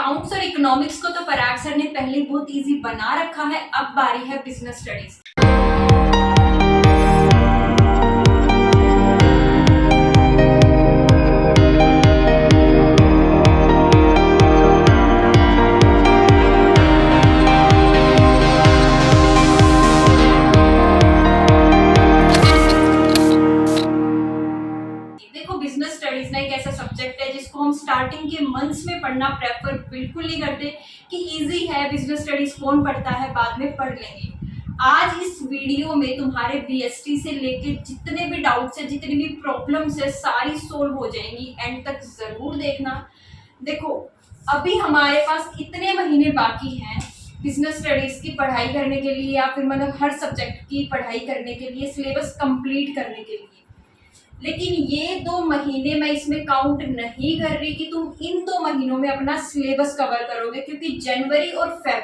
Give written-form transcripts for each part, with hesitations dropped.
Accounts और economics को तो पराग सर ने पहले बहुत इजी बना रखा है, अब बारी है बिजनेस स्टडीज। बिजनेस स्टडीज ना एक ऐसा सब्जेक्ट है जिसको हम स्टार्टिंग के मंथ्स में पढ़ना प्रेफर बिल्कुल नहीं करते कि इजी है, बिजनेस स्टडीज कौन पढ़ता है, बाद में पढ़ लेंगे। आज इस वीडियो में तुम्हारे बीएसटी से लेके जितने भी डाउट्स है, जितनी भी प्रॉब्लम्स है, सारी सोल्व हो जाएंगी। एंड तक जरूर देखना। देखो, अभी हमारे पास इतने महीने बाकी हैं बिजनेस स्टडीज की पढ़ाई करने के लिए, या फिर मतलब हर सब्जेक्ट की पढ़ाई करने के लिए, सिलेबस कंप्लीट करने के लिए। लेकिन ये 2 महीने मैं इसमें काउंट नहीं कर रही कि तुम इन 2 महीनों में अपना सिलेबस कवर करोगे, क्योंकि जनवरी और फेब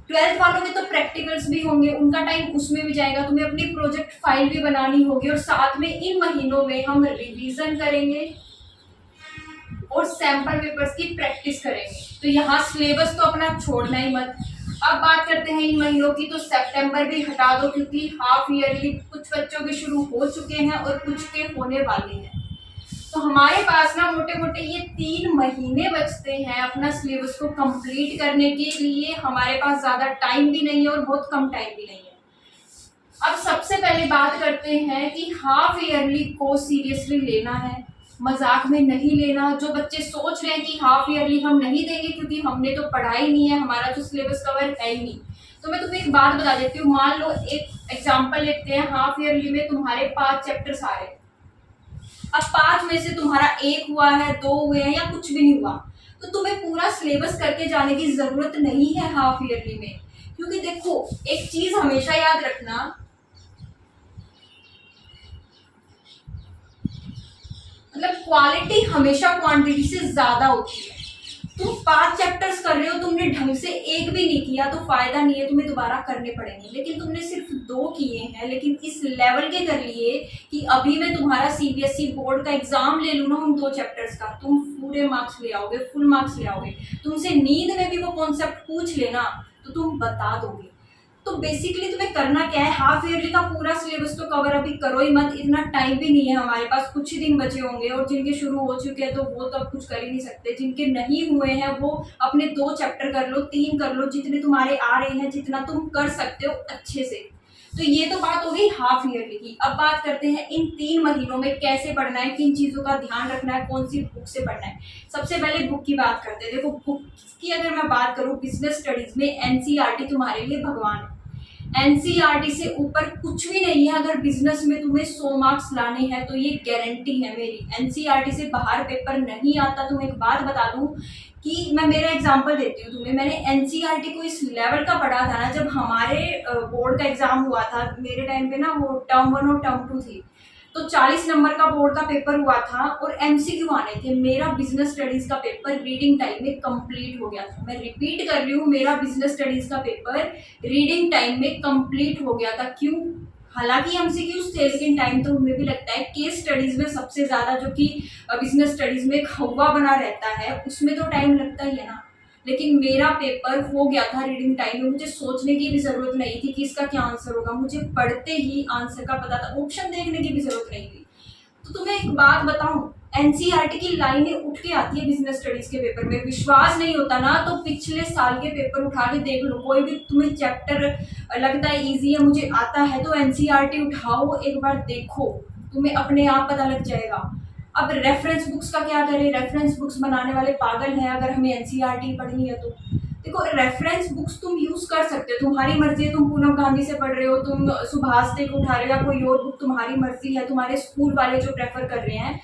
12th वालों में तो प्रैक्टिकल्स भी होंगे, उनका टाइम उसमें भी जाएगा, तुम्हें अपनी प्रोजेक्ट फाइल भी बनानी होगी, और साथ में इन महीनों में हम रिवीजन करेंगे और सैंपल पेपर्स की प्रैक्टिस करेंगे। तो यहाँ सिलेबस तो अपना छोड़ना ही मत। अब बात करते हैं इन महीनों की, तो सितंबर भी हटा दो, क्योंकि हाफ ईयरली कुछ बच्चों के शुरू हो चुके हैं और कुछ के होने वाले हैं। तो हमारे पास ना मोटे मोटे ये 3 महीने बचते हैं अपना सिलेबस को कंप्लीट करने के लिए। हमारे पास ज़्यादा टाइम भी नहीं है और बहुत कम टाइम भी नहीं है। अब सबसे पहले बात करते हैं कि हाफ ईयरली को सीरियसली लेना है, मजाक में नहीं लेना। जो बच्चे सोच रहे हैं कि हाफ ईयरली हम नहीं देंगे क्योंकि हमने तो पढ़ाई नहीं है, हमारा तो सिलेबस कवर है ही नहीं, तो मैं तुम्हें एक बात बता देती हूँ। मान लो एक एग्जांपल लेते हैं, हाफ ईयरली में तुम्हारे 5 चैप्टर्स आ रहे हैं। अब 5 में से तुम्हारा 1 हुआ है, 2 हुए हैं, या कुछ भी नहीं हुआ, तो तुम्हें पूरा सिलेबस करके जाने की जरूरत नहीं है हाफ ईयरली में। क्योंकि देखो, एक चीज हमेशा याद रखना, मतलब क्वालिटी हमेशा क्वांटिटी से ज्यादा होती है। तुम 5 चैप्टर्स कर रहे हो, तुमने ढंग से एक भी नहीं किया तो फायदा नहीं है, तुम्हें दोबारा करने पड़ेंगे। लेकिन तुमने सिर्फ 2 किए हैं, लेकिन इस लेवल के कर लिए कि अभी मैं तुम्हारा सीबीएसई बोर्ड का एग्जाम ले लूँ ना उन 2 चैप्टर्स का, तुम पूरे मार्क्स ले आओगे, फुल मार्क्स ले आओगे। तुमसे नींद में भी वो कॉन्सेप्ट पूछ लेना तो तुम बता दोगे। तो बेसिकली तुम्हें करना क्या है, हाफ ईयरली का पूरा सिलेबस तो कवर अभी करो ही मत, इतना टाइम भी नहीं है हमारे पास, कुछ ही दिन बचे होंगे। और जिनके शुरू हो चुके हैं तो वो तो अब कुछ कर ही नहीं सकते, जिनके नहीं हुए हैं वो अपने 2 चैप्टर कर लो, 3 कर लो, जितने तुम्हारे आ रहे हैं, जितना तुम कर सकते हो अच्छे से। तो ये तो बात हो गई हाफ ईयरली की। अब बात करते हैं इन 3 महीनों में कैसे पढ़ना है, किन चीजों का ध्यान रखना है, कौन सी बुक से पढ़ना है। सबसे पहले बुक की बात करते हैं। देखो, बुक की अगर मैं बात करूँ, बिजनेस स्टडीज में एनसीईआरटी तुम्हारे लिए भगवान है। एनसीईआरटी से ऊपर कुछ भी नहीं है। अगर बिजनेस में तुम्हें 100 मार्क्स लाने हैं तो ये गारंटी है मेरी, एनसीईआरटी से बाहर पेपर नहीं आता। तुम्हें एक बात बता दूं कि मैं मेरा एग्जांपल देती हूँ तुम्हें। मैंने एनसीईआरटी को इस लेवल का पढ़ा था ना, जब हमारे बोर्ड का एग्जाम हुआ था, मेरे टाइम पे ना वो टर्म 1 और टर्म 2 थी, तो 40 नंबर का बोर्ड का पेपर हुआ था और एमसीक्यू आने थे। मेरा बिजनेस स्टडीज का पेपर रीडिंग टाइम में कंप्लीट हो गया था। मैं रिपीट कर रही हूँ, मेरा बिजनेस स्टडीज का पेपर रीडिंग टाइम में कंप्लीट हो गया था। क्यों? हालांकि एमसीक्यूज थे, लेकिन टाइम तो उनमें भी लगता है। केस स्टडीज में सबसे ज्यादा, जो कि बिजनेस स्टडीज में एक हवा बना रहता है, उसमें तो टाइम लगता ही है ना। लेकिन मेरा पेपर हो गया था रीडिंग टाइम में, मुझे सोचने की भी जरूरत नहीं थी कि इसका क्या आंसर होगा, मुझे पढ़ते ही आंसर का पता था, ऑप्शन देखने की भी जरूरत नहीं थी। तो तुम्हें एक बात बताऊं, एनसीईआरटी की लाइनें उठ के आती है बिजनेस स्टडीज के पेपर में। विश्वास नहीं होता ना तो पिछले साल के पेपर उठा के देख लो, कोई भी तुम्हें चैप्टर लगता है इजी है, मुझे आता है, तो एनसीईआरटी उठाओ, एक बार देखो, तुम्हें अपने आप पता लग जाएगा। अब रेफरेंस बुक्स का क्या करें? रेफरेंस बुक्स बनाने वाले पागल हैं अगर हमें एनसीईआरटी पढ़नी है तो। देखो, रेफरेंस बुक्स तुम यूज कर सकते हो, तुम्हारी मर्जी है। तुम पूनम गांधी से पढ़ रहे हो, तुम सुभाष को उठा रहे हो, या कोई और बुक, तुम्हारी मर्जी है। तुम्हारे स्कूल वाले जो प्रेफर कर रहे हैं,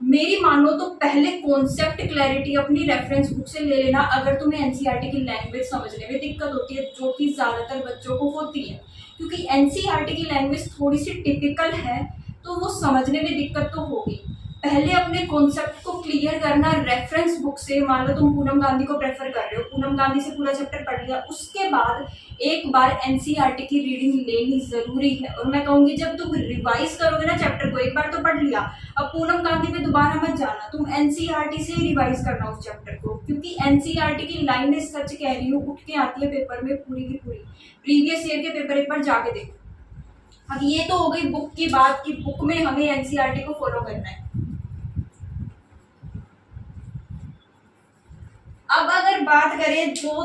मेरी मानो तो पहले कॉन्सेप्ट क्लैरिटी अपनी रेफरेंस बुक से ले लेना अगर तुम्हें एनसीईआरटी की लैंग्वेज समझने में दिक्कत होती है, जो कि ज्यादातर बच्चों को होती है। क्योंकि एनसीईआरटी की लैंग्वेज थोड़ी सी टिपिकल है, तो वो समझने में दिक्कत तो होगी। पहले अपने कॉन्सेप्ट को क्लियर करना रेफरेंस बुक से। मान लो तुम पूनम गांधी को प्रेफर कर रहे हो, पूनम गांधी से पूरा चैप्टर पढ़ लिया, उसके बाद एक बार एनसीईआरटी की रीडिंग लेनी जरूरी है। और मैं कहूंगी जब तुम रिवाइज करोगे ना चैप्टर को, एक बार तो पढ़ लिया, अब पूनम गांधी पे दोबारा मत जाना, तुम एनसीईआरटी से ही रिवाइज करना उस चैप्टर को, क्योंकि एनसीईआरटी की लाइनें सच कह रही हूँ उठ के आती है पेपर में पूरी की पूरी। प्रीवियस ईयर के पेपर एक बार जाके देखो। अब ये तो हो गई बुक की बात कि बुक में हमें एनसीईआरटी को फॉलो करना है। अब अगर बात करें जो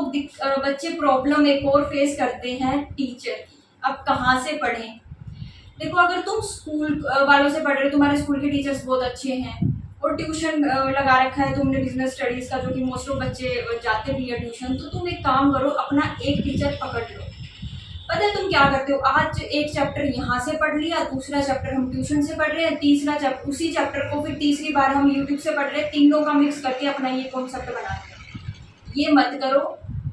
बच्चे प्रॉब्लम एक और फेस करते हैं टीचर की, अब कहाँ से पढ़ें। देखो अगर तुम स्कूल वालों से पढ़ रहे हो, तुम्हारे स्कूल के टीचर्स बहुत अच्छे हैं और ट्यूशन लगा रखा है तुमने बिजनेस स्टडीज का, जो कि मोस्ट ऑफ बच्चे जाते भी है ट्यूशन, तो तुम एक काम करो, अपना एक टीचर पकड़ लो। पता है तुम क्या करते हो, आज एक चैप्टर यहाँ से पढ़ लिया, दूसरा चैप्टर हम ट्यूशन से पढ़ रहे हैं, तीसरा चैप्टर उसी चैप्टर को फिर तीसरी बार हम यूट्यूब से पढ़ रहे हैं, तीनों का मिक्स करके अपना ये कॉन्सेप्ट बना रहे हैं। ये मत करो।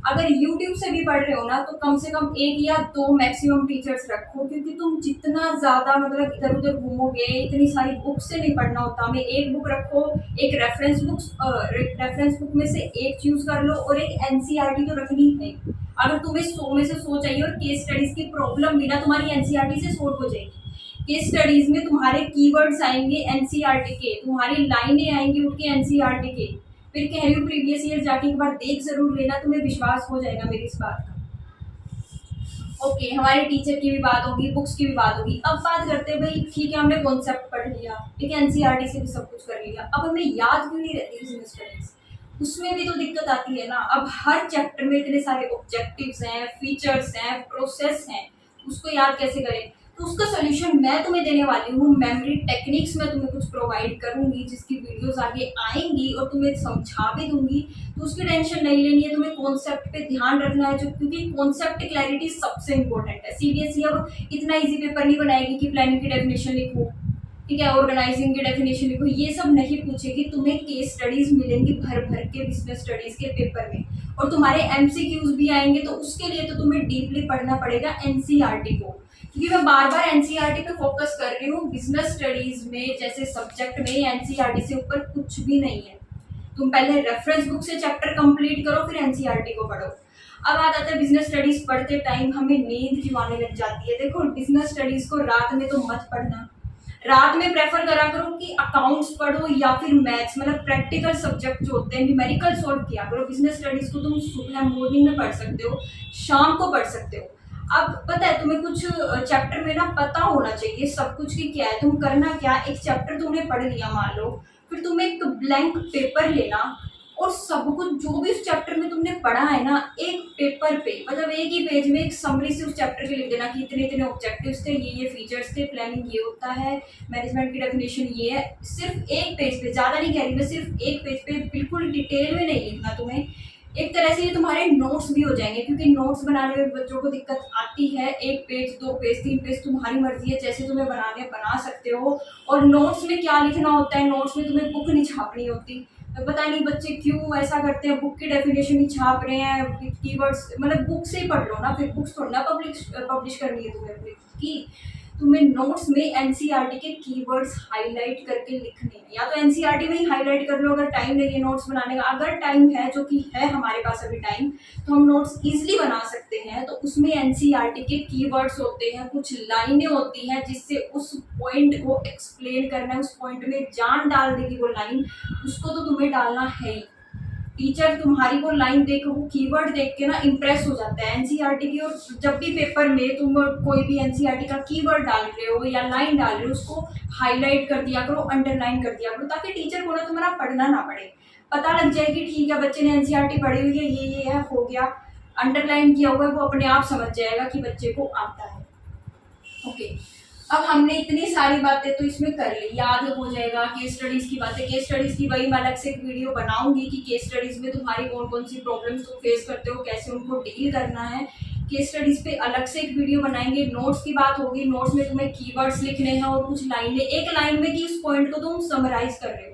अगर YouTube से भी पढ़ रहे हो ना तो कम से कम एक या दो मैक्सिमम टीचर्स रखो, क्योंकि तुम जितना ज़्यादा मतलब इधर उधर घूमोगे, इतनी सारी बुक से नहीं पढ़ना होता। हमें एक बुक रखो, एक रेफरेंस बुक में से एक चूज कर लो और एक एनसीईआरटी तो रखनी है। अगर तुम्हें 100 में से 100 चाहिए और केस स्टडीज की प्रॉब्लम भी ना तुम्हारी एनसीईआरटी से सॉल्व हो जाएगी। केस स्टडीज में तुम्हारे कीवर्ड्स आएंगे एनसीईआरटी के, तुम्हारी लाइनें आएंगी उठ के एनसीईआरटी के। फिर कह रही हूँ प्रीवियस ईयर जाके एक बार देख जरूर लेना, तुम्हें विश्वास हो जाएगा मेरी इस बात का। ओके, हमारे टीचर की भी बात होगी, बुक्स की भी बात होगी। अब बात करते हैं भाई, ठीक है हमने कॉन्सेप्ट पढ़ लिया, ठीक है एनसीईआरटी से भी सब कुछ कर लिया, अब हमें याद क्यों नहीं रहती बिजनेस स्टडीज, उसमें भी तो दिक्कत आती है ना। अब हर चैप्टर में इतने सारे ऑब्जेक्टिव्स हैं, फीचर्स हैं, प्रोसेस हैं, उसको याद कैसे करें। तो उसका सोल्यूशन मैं तुम्हें देने वाली हूँ, मेमोरी टेक्निक्स में तुम्हें कुछ प्रोवाइड करूंगी, जिसकी वीडियोस आगे आएंगी और तुम्हें समझा भी दूंगी। तो उसकी टेंशन नहीं लेनी है, तुम्हें कॉन्सेप्ट पे ध्यान रखना है, जो क्योंकि कॉन्सेप्ट क्लैरिटी सबसे इंपॉर्टेंट है। सीबीएसई अब इतना इजी पेपर नहीं बनाएगी कि प्लानिंग की डेफिनेशन लिखो, ठीक है, ऑर्गेनाइजिंग की डेफिनेशन लिखो, ये सब नहीं पूछेगी। तुम्हें केस स्टडीज मिलेंगी भर भर के बिजनेस स्टडीज के पेपर में, और तुम्हारे एमसीक्यूज भी आएंगे। तो उसके लिए तो तुम्हें डीपली पढ़ना पड़ेगा एनसीईआरटी को, क्योंकि मैं बार बार एनसीईआरटी पे फोकस कर रही हूँ। बिजनेस स्टडीज में जैसे सब्जेक्ट में एनसीईआरटी से ऊपर कुछ भी नहीं है। तुम पहले रेफरेंस बुक से चैप्टर कंप्लीट करो, फिर एनसीईआरटी को पढ़ो। अब आ जाता है बिजनेस स्टडीज पढ़ते टाइम हमें नींद क्यों आने लग जाती है। देखो बिजनेस स्टडीज को रात में तो मत पढ़ना, रात में प्रेफर करा करो कि अकाउंट्स पढ़ो या फिर मैथ्स, मतलब प्रैक्टिकल सब्जेक्ट जो होते हैं, न्यूमेरिकल सॉल्व किया करो। बिजनेस स्टडीज को तुम सुबह मॉर्निंग में पढ़ सकते हो, शाम को पढ़ सकते हो। अब पता है तुम्हें कुछ चैप्टर में ना पता होना चाहिए सब कुछ कि क्या है, तुम करना क्या, एक चैप्टर तुमने पढ़ लिया मान लो, फिर तुम एक ब्लैंक पेपर लेना और सब कुछ जो भी उस चैप्टर में तुमने पढ़ा है ना, एक पेपर पे मतलब एक ही पेज में एक समरी से उस चैप्टर के लिख देना कि इतने इतने ऑब्जेक्टिव्स थे, ये फीचर्स थे, प्लानिंग ये होता है, मैनेजमेंट की डेफिनेशन ये है। सिर्फ एक पेज पे, ज़्यादा नहीं कह रही मैं, सिर्फ एक पेज पे, बिल्कुल डिटेल में नहीं लिखना तुम्हें। एक तरह से ये तुम्हारे नोट्स भी हो जाएंगे, क्योंकि नोट्स बनाने में बच्चों को दिक्कत आती है। एक पेज, दो पेज, तीन पेज तुम्हारी मर्जी है, जैसे तुम्हें बनाने बना सकते हो। और नोट्स में क्या लिखना होता है, नोट्स में तुम्हें बुक नहीं छापनी होती। तो पता नहीं बच्चे क्यों ऐसा करते हैं, बुक की डेफिनेशन ही छाप रहे हैं, कीवर्ड्स मतलब बुक से ही पढ़ लो ना, फिर बुक्स थोड़ी ना पब्लिश करनी है तुम्हें अपनी की। तुम्हें नोट्स में एनसीईआरटी के कीवर्ड्स हाईलाइट करके लिखने हैं, या तो एनसीईआरटी में ही हाईलाइट कर लो अगर टाइम नहीं है नोट्स बनाने का। अगर टाइम है, जो कि है हमारे पास अभी टाइम, तो हम नोट्स इजीली बना सकते हैं। तो उसमें एनसीईआरटी के कीवर्ड्स होते हैं, कुछ लाइनें होती हैं जिससे उस पॉइंट को एक्सप्लेन करना है, उस पॉइंट में जान डाल देगी वो लाइन, उसको तो तुम्हें डालना है ही। टीचर तुम्हारी वो लाइन देख, वो कीवर्ड देख के ना इम्प्रेस हो जाता है एनसीईआरटी की। और जब भी पेपर में तुम कोई भी एनसीईआरटी का कीवर्ड डाल रहे हो या लाइन डाल रहे हो, उसको हाईलाइट कर दिया करो, अंडरलाइन कर दिया करो, ताकि टीचर को ना तुम्हारा पढ़ना ना पड़े, पता लग जाए कि ठीक है बच्चे ने एनसीईआरटी पढ़ी हुई है, ये है, हो गया, अंडरलाइन किया हुआ है, वो अपने आप समझ जाएगा कि बच्चे को आता है। ओके, अब हमने इतनी सारी बातें तो इसमें कर ली, याद हो जाएगा। केस स्टडीज की बातें, केस स्टडीज की वही मैं अलग से एक वीडियो बनाऊंगी कि केस स्टडीज में तुम्हारी कौन कौन सी प्रॉब्लम्स तुम फेस करते हो, कैसे उनको डील करना है। केस स्टडीज पे अलग से एक वीडियो बनाएंगे। नोट्स की बात होगी, नोट्स में तुम्हें कीवर्ड्स लिखने हैं और कुछ लाइनें, एक लाइन में कि इस पॉइंट को तुम समराइज कर रहे हो,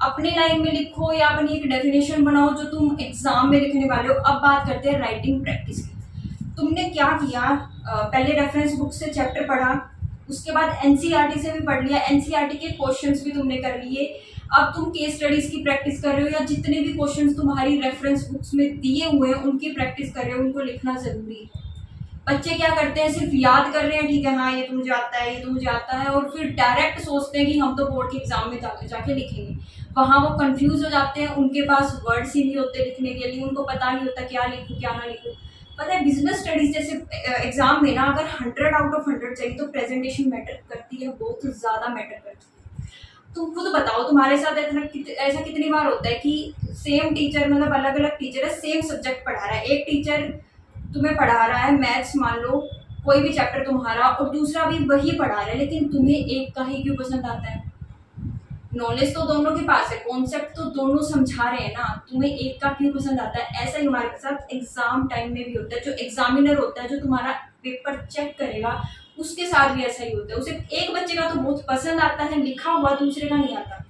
अपने लाइन में लिखो या अपनी एक डेफिनेशन बनाओ जो तुम एग्जाम में लिखने वाले हो। अब बात करते हैं राइटिंग प्रैक्टिस की। तुमने क्या किया, पहले रेफरेंस बुक से चैप्टर पढ़ा, उसके बाद एनसीईआरटी से भी पढ़ लिया, एनसीईआरटी के क्वेश्चंस भी तुमने कर लिए। अब तुम केस स्टडीज की प्रैक्टिस कर रहे हो, या जितने भी क्वेश्चंस तुम्हारी रेफरेंस बुक्स में दिए हुए हैं उनकी प्रैक्टिस कर रहे हो, उनको लिखना जरूरी है। बच्चे क्या करते हैं, सिर्फ याद कर रहे हैं, ठीक है हाँ ये तो मुझे आता है, ये तो मुझे आता है, और फिर डायरेक्ट सोचते हैं कि हम तो बोर्ड के एग्जाम में जाके लिखेंगे। वहाँ वो कंफ्यूज हो जाते हैं, उनके पास वर्ड्स ही नहीं होते लिखने के लिए, उनको पता नहीं होता क्या लिखूँ क्या ना लिखूँ। पता है बिजनेस स्टडीज जैसे एग्जाम में ना अगर 100 आउट ऑफ 100 चाहिए तो प्रेजेंटेशन मैटर करती है, बहुत ज़्यादा मैटर करती है। तुम खुद बताओ तुम्हारे साथ ऐसा कितनी बार होता है कि सेम टीचर, मतलब अलग अलग टीचर है, सेम सब्जेक्ट पढ़ा रहा है। एक टीचर तुम्हें पढ़ा रहा है मैथ्स मान लो, कोई भी चैप्टर तुम्हारा, और दूसरा भी वही पढ़ा रहा है, लेकिन तुम्हें एक का ही क्यों पसंद आता है? नॉलेज तो दोनों के पास है, कॉन्सेप्ट तो दोनों समझा रहे हैं ना, तुम्हें एक का क्यों पसंद आता है? ऐसा ही हमारे साथ एग्जाम टाइम में भी होता है। जो एग्जामिनर होता है, जो तुम्हारा पेपर चेक करेगा, उसके साथ भी ऐसा ही होता है। उसे एक बच्चे का तो बहुत पसंद आता है लिखा हुआ, दूसरे का नहीं आता।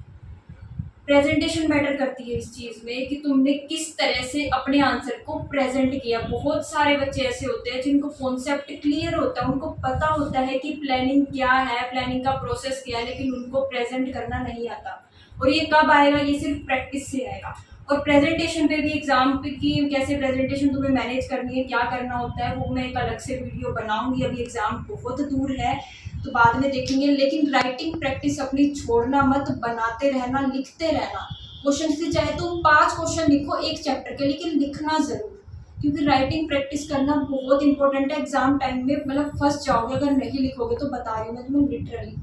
प्रेजेंटेशन मैटर करती है इस चीज़ में कि तुमने किस तरह से अपने आंसर को प्रेजेंट किया। बहुत सारे बच्चे ऐसे होते हैं जिनको कॉन्सेप्ट क्लियर होता है, उनको पता होता है कि प्लानिंग क्या है, प्लानिंग का प्रोसेस क्या है, लेकिन उनको प्रेजेंट करना नहीं आता। और ये कब आएगा? ये सिर्फ प्रैक्टिस से आएगा। और प्रेजेंटेशन पे भी एग्जाम पे की कैसे प्रेजेंटेशन तुम्हें मैनेज करनी है, क्या करना होता है, वो मैं एक अलग से वीडियो बनाऊंगी। अभी एग्जाम बहुत दूर है तो बाद में देखेंगे। लेकिन राइटिंग प्रैक्टिस अपनी छोड़ना मत, बनाते रहना, लिखते रहना। क्वेश्चन से चाहे तुम 5 क्वेश्चन लिखो एक चैप्टर के, लेकिन लिखना जरूर, क्योंकि राइटिंग प्रैक्टिस करना बहुत इंपॉर्टेंट है। एग्जाम टाइम में मतलब फंस जाओगे अगर नहीं लिखोगे, तो बता रही हूँ मैं तुम्हें लिटरली।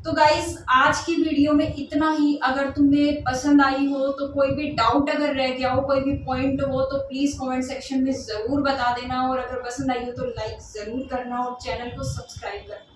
तो गाइज आज की वीडियो में इतना ही। अगर तुम्हें पसंद आई हो तो कोई भी डाउट अगर रह गया हो, कोई भी पॉइंट हो, तो प्लीज़ कमेंट सेक्शन में ज़रूर बता देना। और अगर पसंद आई हो तो लाइक ज़रूर करना और चैनल को सब्सक्राइब करना।